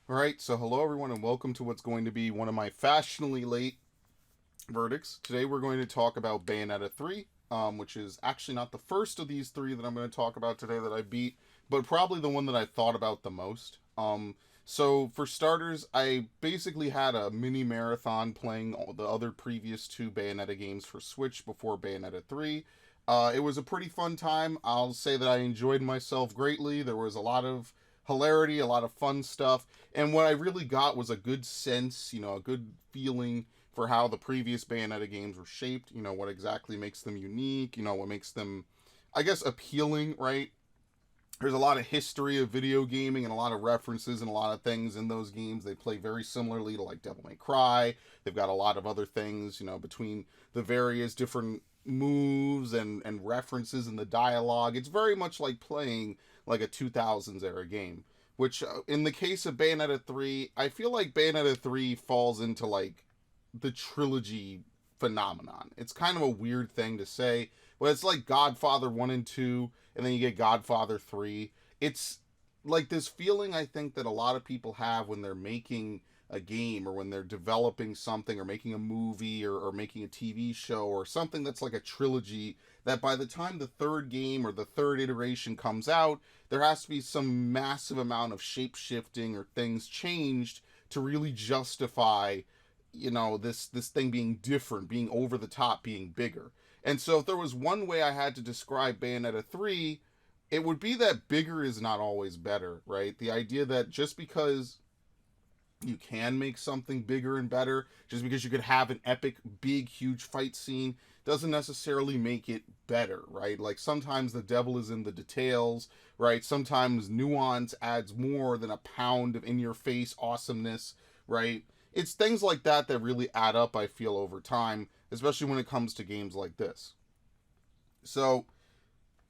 All right, so hello everyone, and welcome to what's going to be one of my fashionably late verdicts. Today we're going to talk about Bayonetta 3, which is actually not the first of these three that I'm going to talk about today that I beat, but probably the one that I thought about the most. So for starters, I basically had a mini marathon playing all the other previous two Bayonetta games for Switch before Bayonetta 3. It was a pretty fun time. I'll say that I enjoyed myself greatly. There was a lot of hilarity, a lot of fun stuff, and what I really got was a good sense, a good feeling for how the previous Bayonetta games were shaped, what exactly makes them unique, what makes them, I guess, appealing, right? There's a lot of history of video gaming and a lot of references and a lot of things in those games. They play very similarly to like Devil May Cry. They've got a lot of other things, between the various different moves and references in the dialogue. It's very much like playing like a 2000s era game. Which, in the case of Bayonetta 3, I feel like Bayonetta 3 falls into like the trilogy phenomenon. It's kind of a weird thing to say, but it's like Godfather 1 and 2, and then you get Godfather 3. It's like this feeling I think that a lot of people have when they're making a game or when they're developing something or making a movie or making a TV show or something that's like a trilogy, that by the time the third game or the third iteration comes out, there has to be some massive amount of shape shifting or things changed to really justify this thing being different, being over the top, being bigger. And so if there was one way I had to describe Bayonetta 3, it would be that bigger is not always better, right? The idea that just because you can make something bigger and better, just because you could have an epic, big, huge fight scene, doesn't necessarily make it better, right? Like sometimes the devil is in the details, right? Sometimes nuance adds more than a pound of in your face awesomeness, right? It's things like that that really add up, I feel, over time, especially when it comes to games like this. So,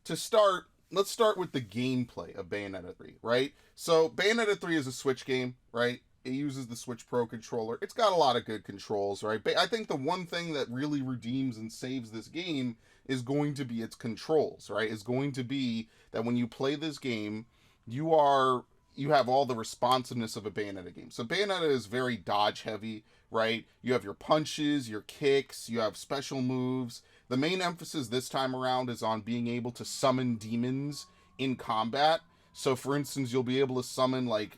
to start, let's start with the gameplay of Bayonetta 3, right? So, Bayonetta 3 is a Switch game, right? It uses the Switch Pro controller. It's got a lot of good controls, right? But I think the one thing that really redeems and saves this game is going to be its controls, right? Is going to be that when you play this game, you are you have all the responsiveness of a Bayonetta game. So Bayonetta is very dodge heavy, right? You have your punches, your kicks, you have special moves. The main emphasis this time around is on being able to summon demons in combat. So for instance, you'll be able to summon like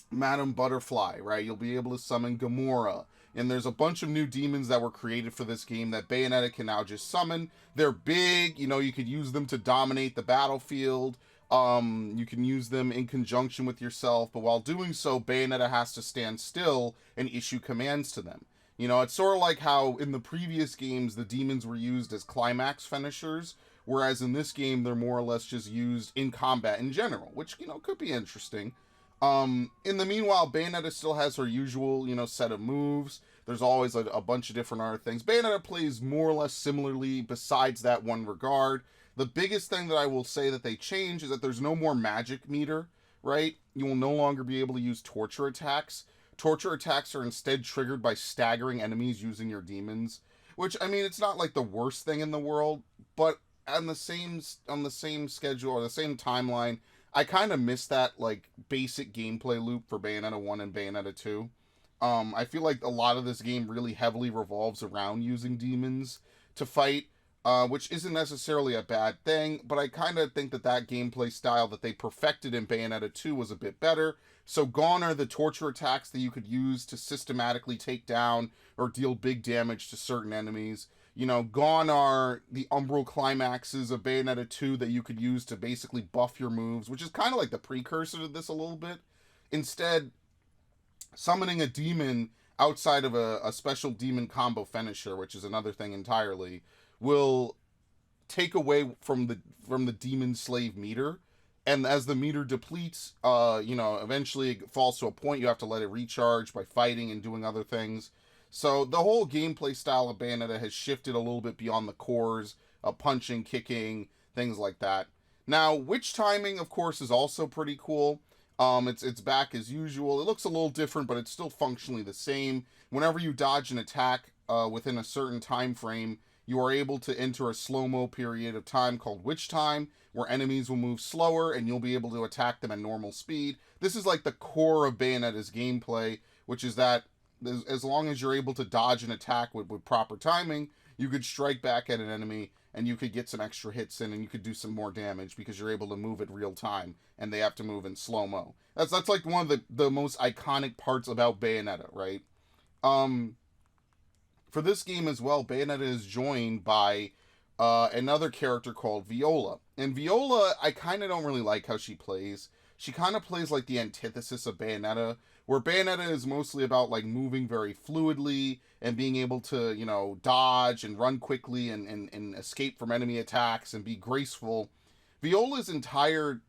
Madame Butterfly, right? You'll be able to summon Gamora. And there's a bunch of new demons that were created for this game that Bayonetta can now just summon. They're big, you could use them to dominate the battlefield. You can use them in conjunction with yourself, but while doing so, Bayonetta has to stand still and issue commands to them. It's sort of like how in the previous games the demons were used as climax finishers, whereas in this game they're more or less just used in combat in general, which, could be interesting. In the meanwhile, Bayonetta still has her usual, set of moves. There's always a bunch of different other things. Bayonetta plays more or less similarly besides that one regard. The biggest thing that I will say that they change is that there's no more magic meter, right? You will no longer be able to use torture attacks. Torture attacks are instead triggered by staggering enemies using your demons, which I mean it's not like the worst thing in the world, but on the same schedule or the same timeline, I kind of miss that like basic gameplay loop for Bayonetta 1 and Bayonetta 2. I feel like a lot of this game really heavily revolves around using demons to fight, which isn't necessarily a bad thing, but I kind of think that gameplay style that they perfected in Bayonetta 2 was a bit better. So gone are the torture attacks that you could use to systematically take down or deal big damage to certain enemies. Gone are the umbral climaxes of Bayonetta 2 that you could use to basically buff your moves, which is kind of like the precursor to this a little bit. Instead, summoning a demon outside of a special demon combo finisher, which is another thing entirely, will take away from the demon slave meter. And as the meter depletes, eventually it falls to a point you have to let it recharge by fighting and doing other things. So the whole gameplay style of Bayonetta has shifted a little bit beyond the cores of punching, kicking, things like that. Now, witch timing, of course, is also pretty cool. It's back as usual. It looks a little different, but it's still functionally the same. Whenever you dodge an attack within a certain time frame, you are able to enter a slow-mo period of time called witch time, where enemies will move slower and you'll be able to attack them at normal speed. This is like the core of Bayonetta's gameplay, which is that as long as you're able to dodge an attack with proper timing, you could strike back at an enemy and you could get some extra hits in and you could do some more damage because you're able to move at real time and they have to move in slow-mo. That's like one of the most iconic parts about Bayonetta, right? For this game as well, Bayonetta is joined by another character called Viola. And Viola, I kind of don't really like how she plays. She kind of plays like the antithesis of Bayonetta, where Bayonetta is mostly about like moving very fluidly and being able to, you know, dodge and run quickly and escape from enemy attacks and be graceful. Viola's entire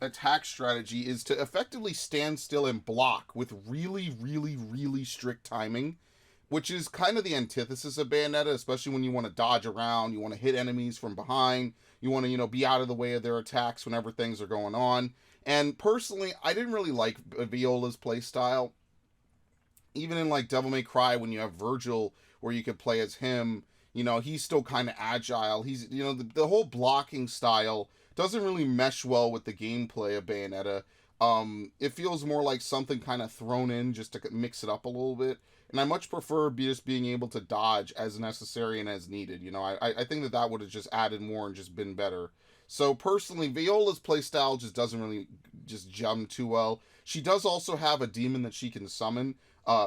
attack strategy is to effectively stand still and block with really, really, really strict timing, which is kind of the antithesis of Bayonetta, especially when you want to dodge around, you want to hit enemies from behind, you want to, you know, be out of the way of their attacks whenever things are going on. And personally, I didn't really like Viola's playstyle. Even in like Devil May Cry, when you have Virgil, where you could play as him, you know, he's still kind of agile. He's, you know, the whole blocking style doesn't really mesh well with the gameplay of Bayonetta. It feels more like something kind of thrown in just to mix it up a little bit. And I much prefer just being able to dodge as necessary and as needed. You know, I think that would have just added more and just been better. So personally, Viola's playstyle just doesn't really just gel too well. She does also have a demon that she can summon,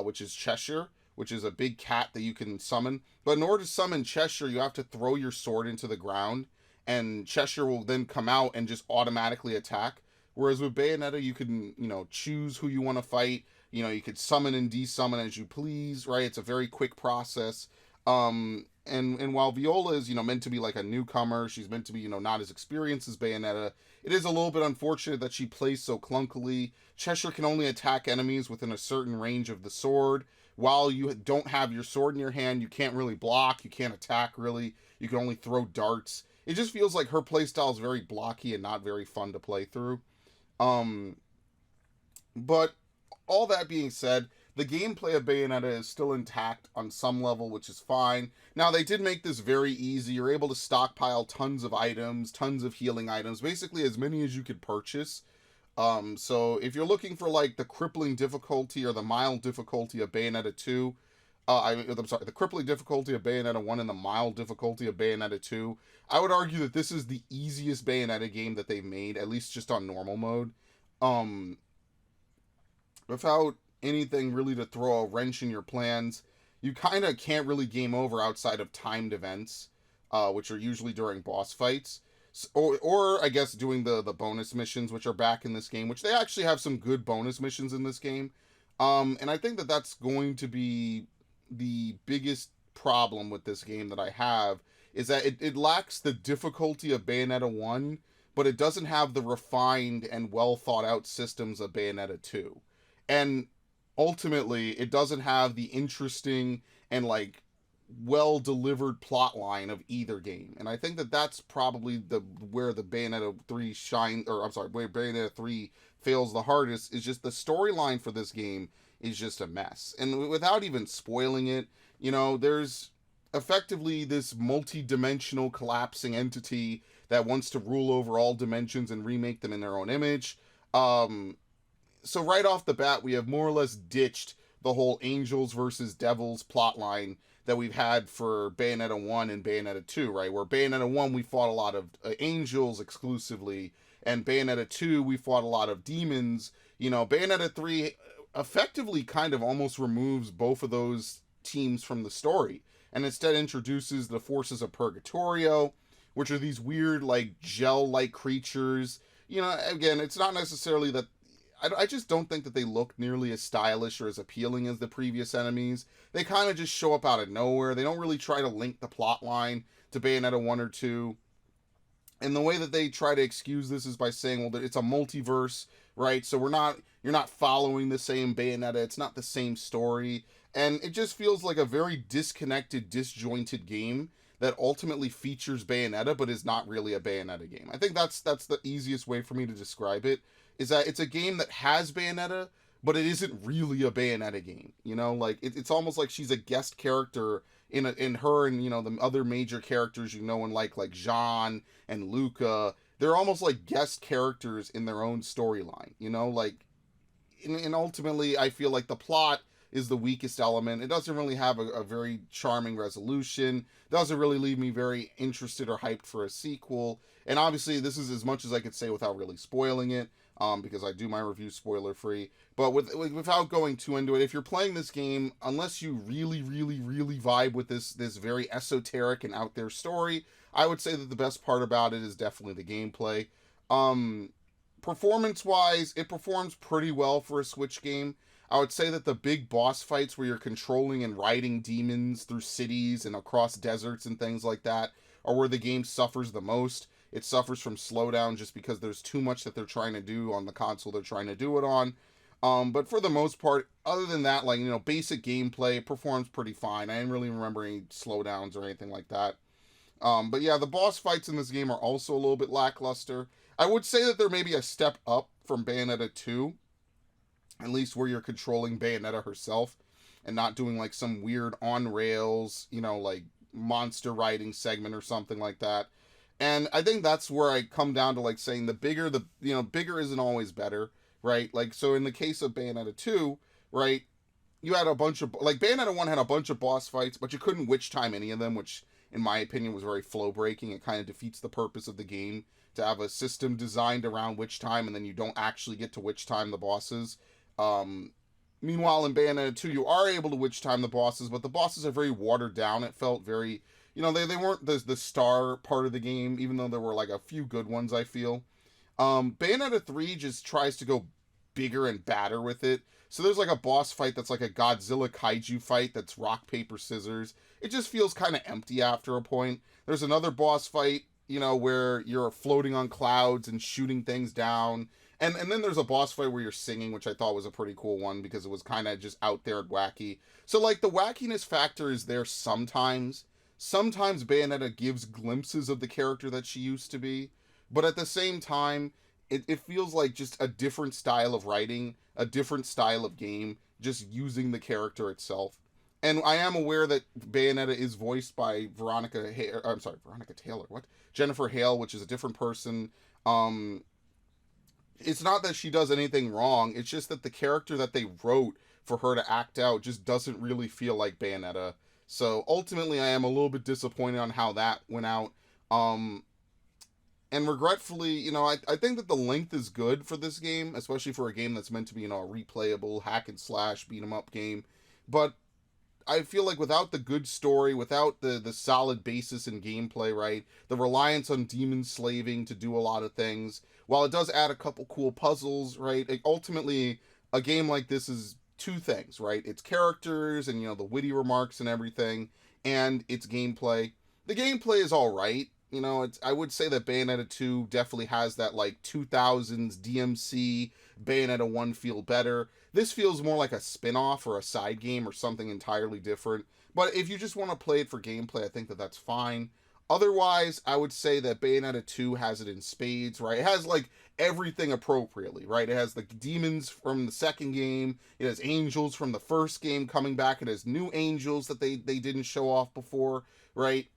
which is Cheshire, which is a big cat that you can summon. But in order to summon Cheshire, you have to throw your sword into the ground, and Cheshire will then come out and just automatically attack. Whereas with Bayonetta, you can, you know, choose who you want to fight. You know, you could summon and desummon as you please, right? It's a very quick process. And while Viola is, you know, meant to be like a newcomer, she's meant to be, you know, not as experienced as Bayonetta. It is a little bit unfortunate that she plays so clunkily. Cheshire can only attack enemies within a certain range of the sword. While you don't have your sword in your hand, you can't really block, you can't attack really. You can only throw darts. It just feels like her playstyle is very blocky and not very fun to play through. But all that being said, the gameplay of Bayonetta is still intact on some level, which is fine. Now, they did make this very easy. You're able to stockpile tons of items, tons of healing items, basically as many as you could purchase. So if you're looking for like the crippling difficulty or the mild difficulty of Bayonetta 2, I'm sorry, the crippling difficulty of Bayonetta 1 and the mild difficulty of Bayonetta 2, I would argue that this is the easiest Bayonetta game that they've made, at least just on normal mode. Without anything really to throw a wrench in your plans, you kind of can't really game over outside of timed events, which are usually during boss fights. Or I guess doing the bonus missions, which are back in this game, which they actually have some good bonus missions in this game. And I think that that's going to be the biggest problem with this game that I have, is that it lacks the difficulty of Bayonetta 1, but it doesn't have the refined and well thought out systems of Bayonetta 2. And ultimately, it doesn't have the interesting and like well delivered plot line of either game. And I think that that's probably where the Bayonetta 3 where Bayonetta 3 fails the hardest, is just the storyline for this game is just a mess. And without even spoiling it, you know, there's effectively this multi-dimensional collapsing entity that wants to rule over all dimensions and remake them in their own image. So right off the bat, we have more or less ditched the whole angels versus devils plotline that we've had for Bayonetta 1 and Bayonetta 2, right? Where Bayonetta 1, we fought a lot of angels exclusively, and Bayonetta 2, we fought a lot of demons. You know, Bayonetta 3 effectively kind of almost removes both of those teams from the story, and instead introduces the forces of Purgatorio, which are these weird, like, gel-like creatures. You know, again, it's not necessarily that I just don't think that they look nearly as stylish or as appealing as the previous enemies. They kind of just show up out of nowhere. They don't really try to link the plot line to Bayonetta 1 or 2. And the way that they try to excuse this is by saying, well, it's a multiverse, right? So you're not following the same Bayonetta. It's not the same story. And it just feels like a very disconnected, disjointed game that ultimately features Bayonetta, but is not really a Bayonetta game. I think that's the easiest way for me to describe it, is that it's a game that has Bayonetta, but it isn't really a Bayonetta game. You know, like, it's almost like she's a guest character in her and the other major characters and like Jean and Luca, they're almost like guest characters in their own storyline. Like and ultimately I feel like the plot is the weakest element. It doesn't really have a very charming resolution. Doesn't really leave me very interested or hyped for a sequel. And obviously, this is as much as I could say without really spoiling it, because I do my review spoiler free. But without going too into it, if you're playing this game, unless you really, really, really vibe with this very esoteric and out there story, I would say that the best part about it is definitely the gameplay. Performance wise, it performs pretty well for a Switch game. I would say that the big boss fights where you're controlling and riding demons through cities and across deserts and things like that are where the game suffers the most. It suffers from slowdown just because there's too much that they're trying to do on the console they're trying to do it on. But for the most part, other than that, like, basic gameplay, it performs pretty fine. I didn't really remember any slowdowns or anything like that. But yeah, the boss fights in this game are also a little bit lackluster. I would say that they're maybe a step up from Bayonetta 2, at least where you're controlling Bayonetta herself and not doing like some weird on rails, like monster riding segment or something like that. And I think that's where I come down to like saying bigger isn't always better, right? Like, so in the case of Bayonetta 2, right, you had a bunch of, like, Bayonetta 1 had a bunch of boss fights, but you couldn't witch time any of them, which in my opinion was very flow breaking. It kind of defeats the purpose of the game to have a system designed around witch time and then you don't actually get to witch time the bosses. Meanwhile, in Bayonetta 2, you are able to witch time the bosses, but the bosses are very watered down. It felt very, they weren't the star part of the game, even though there were like a few good ones, I feel. Bayonetta 3 just tries to go bigger and badder with it. So there's like a boss fight that's like a Godzilla kaiju fight that's rock, paper, scissors. It just feels kind of empty after a point. There's another boss fight, where you're floating on clouds and shooting things down. And then there's a boss fight where you're singing, which I thought was a pretty cool one because it was kind of just out there and wacky. So, like, the wackiness factor is there sometimes. Sometimes Bayonetta gives glimpses of the character that she used to be. But at the same time, it feels like just a different style of writing, a different style of game, just using the character itself. And I am aware that Bayonetta is voiced by Veronica Taylor. What? Jennifer Hale, which is a different person. It's not that she does anything wrong. It's just that the character that they wrote for her to act out just doesn't really feel like Bayonetta. So ultimately, I am a little bit disappointed on how that went out. And regretfully, I think that the length is good for this game, especially for a game that's meant to be, a replayable hack and slash beat 'em up game. But I feel like without the good story, without the solid basis in gameplay, right, the reliance on demon slaving to do a lot of things, while it does add a couple cool puzzles, right, ultimately, a game like this is two things, right? It's characters and, the witty remarks and everything, and it's gameplay. The gameplay is all right. I would say that Bayonetta 2 definitely has that, like, 2000s DMC Bayonetta 1 feel better. This feels more like a spin-off or a side game or something entirely different. But if you just want to play it for gameplay, I think that that's fine. Otherwise, I would say that Bayonetta 2 has it in spades, right? It has, like, everything appropriately, right? It has the demons from the second game. It has angels from the first game coming back. It has new angels that they didn't show off before, right?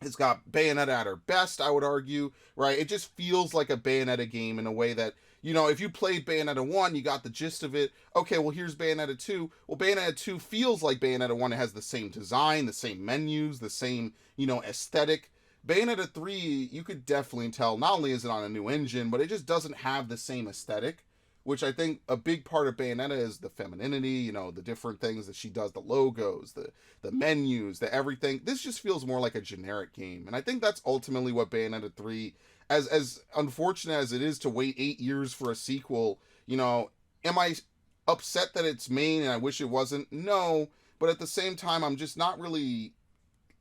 It's got Bayonetta at her best, I would argue, right? It just feels like a Bayonetta game in a way that, if you played Bayonetta 1, you got the gist of it. Okay, well, here's Bayonetta 2. Well, Bayonetta 2 feels like Bayonetta 1. It has the same design, the same menus, the same, aesthetic. Bayonetta 3, you could definitely tell, not only is it on a new engine, but it just doesn't have the same aesthetic, which I think a big part of Bayonetta is the femininity, the different things that she does, the logos, the menus, the everything. This just feels more like a generic game. And I think that's ultimately what Bayonetta 3, as unfortunate as it is to wait 8 years for a sequel, am I upset that it's main and I wish it wasn't? No. But at the same time, I'm just not really,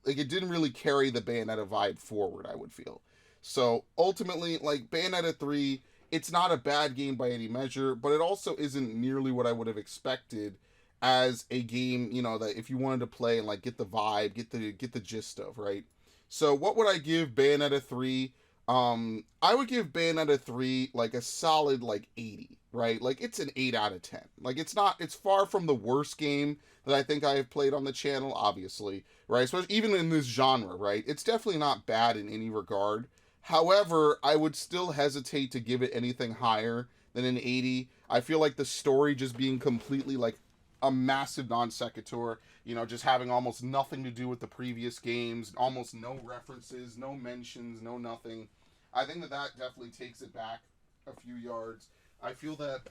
like, it didn't really carry the Bayonetta vibe forward, I would feel. So ultimately, like, Bayonetta 3, it's not a bad game by any measure, but it also isn't nearly what I would have expected as a game, that if you wanted to play and, like, get the vibe, get the gist of, right? So what would I give Bayonetta 3? I would give Bayonetta 3 like a solid, like, 80. right? Like, it's an 8 out of 10. Like, it's far from the worst game that I think I have played on the channel, obviously, right? Especially even in this genre, right? It's definitely not bad in any regard. However, I would still hesitate to give it anything higher than an 80. I feel like the story just being completely like a massive non sequitur, just having almost nothing to do with the previous games, almost no references, no mentions, no nothing. I think that definitely takes it back a few yards. I feel that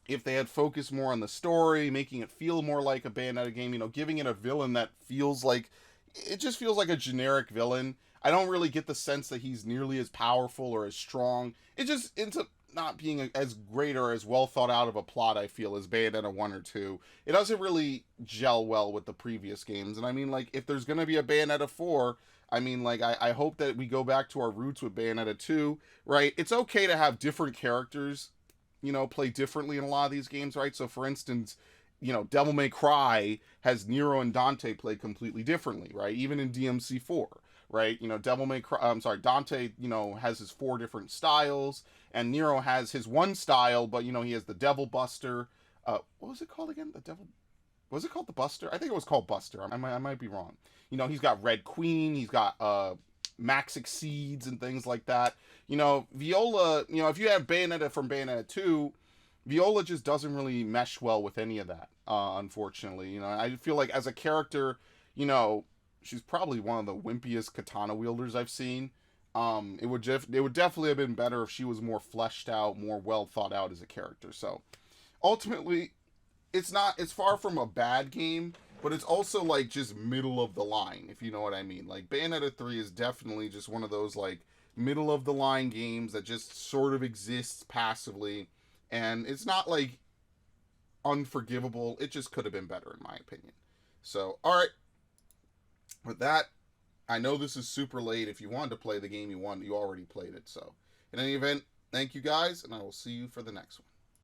if they had focused more on the story, making it feel more like a Bayonetta game, giving it a villain that feels like it just feels like a generic villain. I don't really get the sense that he's nearly as powerful or as strong. It just ends up not being as great or as well thought out of a plot, I feel, as Bayonetta 1 or 2. It doesn't really gel well with the previous games. And I mean, like, if there's going to be a Bayonetta 4, I mean, like, I hope that we go back to our roots with Bayonetta 2, right? It's okay to have different characters, play differently in a lot of these games, right? So, for instance, Devil May Cry has Nero and Dante play completely differently, right? Even in DMC4, right? Devil May Cry, I'm sorry, Dante, has his 4 different styles, and Nero has his one style, but, he has the Devil Buster. What was it called again? The Devil. Was it called the Buster? I think it was called Buster. I might be wrong. He's got Red Queen. He's got Max Exceeds and things like that. Viola. If you have Bayonetta from Bayonetta 2, Viola just doesn't really mesh well with any of that. Unfortunately, I feel like as a character, she's probably one of the wimpiest katana wielders I've seen. It would definitely have been better if she was more fleshed out, more well thought out as a character. So ultimately, it's far from a bad game, but it's also like just middle of the line, if you know what I mean. Like, Bayonetta 3 is definitely just one of those like middle of the line games that just sort of exists passively, and it's not like unforgivable. It just could have been better in my opinion. So, all right, with that, I know this is super late. If you wanted to play the game, you already played it. So, in any event, thank you guys, and I will see you for the next one.